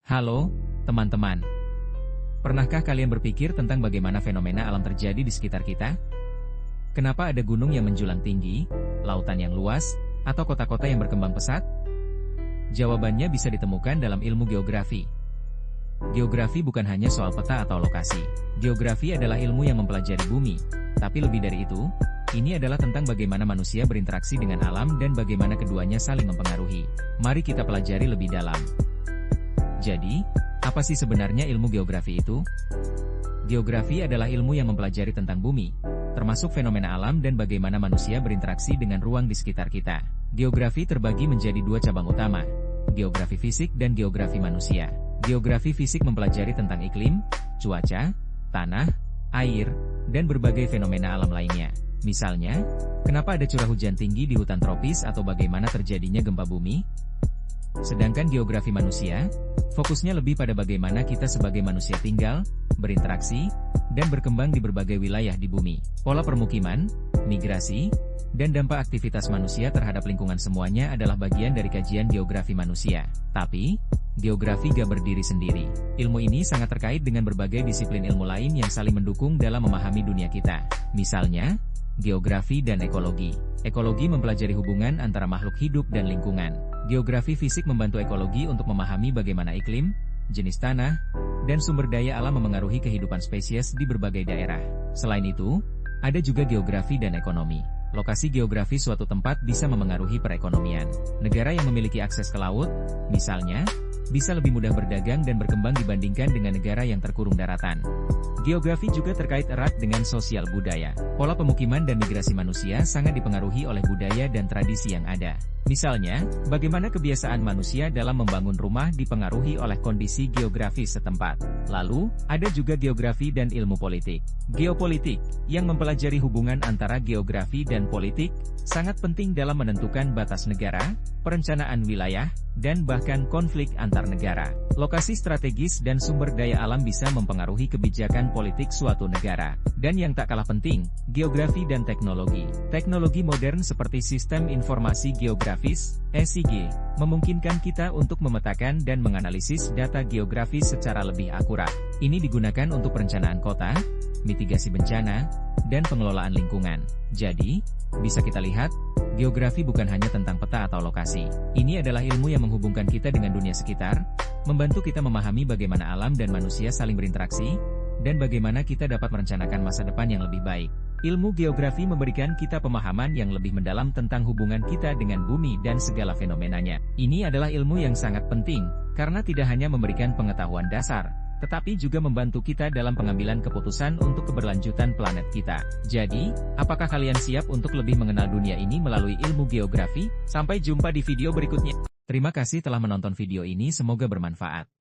Halo, teman-teman. Pernahkah kalian berpikir tentang bagaimana fenomena alam terjadi di sekitar kita? Kenapa ada gunung yang menjulang tinggi, lautan yang luas, atau kota-kota yang berkembang pesat? Jawabannya bisa ditemukan dalam ilmu geografi. Geografi bukan hanya soal peta atau lokasi. Geografi adalah ilmu yang mempelajari bumi. Tapi lebih dari itu, ini adalah tentang bagaimana manusia berinteraksi dengan alam dan bagaimana keduanya saling mempengaruhi. Mari kita pelajari lebih dalam. Jadi, apa sih sebenarnya ilmu geografi itu? Geografi adalah ilmu yang mempelajari tentang bumi, termasuk fenomena alam dan bagaimana manusia berinteraksi dengan ruang di sekitar kita. Geografi terbagi menjadi dua cabang utama, geografi fisik dan geografi manusia. Geografi fisik mempelajari tentang iklim, cuaca, tanah, air, dan berbagai fenomena alam lainnya. Misalnya, kenapa ada curah hujan tinggi di hutan tropis atau bagaimana terjadinya gempa bumi? Sedangkan geografi manusia, fokusnya lebih pada bagaimana kita sebagai manusia tinggal, berinteraksi, dan berkembang di berbagai wilayah di bumi. Pola permukiman, migrasi, dan dampak aktivitas manusia terhadap lingkungan semuanya adalah bagian dari kajian geografi manusia. Tapi, geografi gak berdiri sendiri. Ilmu ini sangat terkait dengan berbagai disiplin ilmu lain yang saling mendukung dalam memahami dunia kita. Misalnya, geografi dan ekologi. Ekologi mempelajari hubungan antara makhluk hidup dan lingkungan. Geografi fisik membantu ekologi untuk memahami bagaimana iklim, jenis tanah, dan sumber daya alam memengaruhi kehidupan spesies di berbagai daerah. Selain itu, ada juga geografi dan ekonomi. Lokasi geografi suatu tempat bisa memengaruhi perekonomian. Negara yang memiliki akses ke laut, misalnya, bisa lebih mudah berdagang dan berkembang dibandingkan dengan negara yang terkurung daratan. Geografi juga terkait erat dengan sosial budaya. Pola pemukiman dan migrasi manusia sangat dipengaruhi oleh budaya dan tradisi yang ada. Misalnya, bagaimana kebiasaan manusia dalam membangun rumah dipengaruhi oleh kondisi geografis setempat. Lalu, ada juga geografi dan ilmu politik. Geopolitik, yang mempelajari hubungan antara geografi dan politik, sangat penting dalam menentukan batas negara, perencanaan wilayah, dan bahkan konflik antar negara. Lokasi strategis dan sumber daya alam bisa mempengaruhi kebijakan politik suatu negara. Dan yang tak kalah penting, geografi dan teknologi. Teknologi modern seperti Sistem Informasi Geografis, SIG, memungkinkan kita untuk memetakan dan menganalisis data geografis secara lebih akurat. Ini digunakan untuk perencanaan kota, mitigasi bencana, dan pengelolaan lingkungan. Jadi, bisa kita lihat, geografi bukan hanya tentang peta atau lokasi. Ini adalah ilmu yang menghubungkan kita dengan dunia sekitar, membantu kita memahami bagaimana alam dan manusia saling berinteraksi, dan bagaimana kita dapat merencanakan masa depan yang lebih baik. Ilmu geografi memberikan kita pemahaman yang lebih mendalam tentang hubungan kita dengan bumi dan segala fenomenanya. Ini adalah ilmu yang sangat penting, karena tidak hanya memberikan pengetahuan dasar, tetapi juga membantu kita dalam pengambilan keputusan untuk keberlanjutan planet kita. Jadi, apakah kalian siap untuk lebih mengenal dunia ini melalui ilmu geografi? Sampai jumpa di video berikutnya. Terima kasih telah menonton video ini, semoga bermanfaat.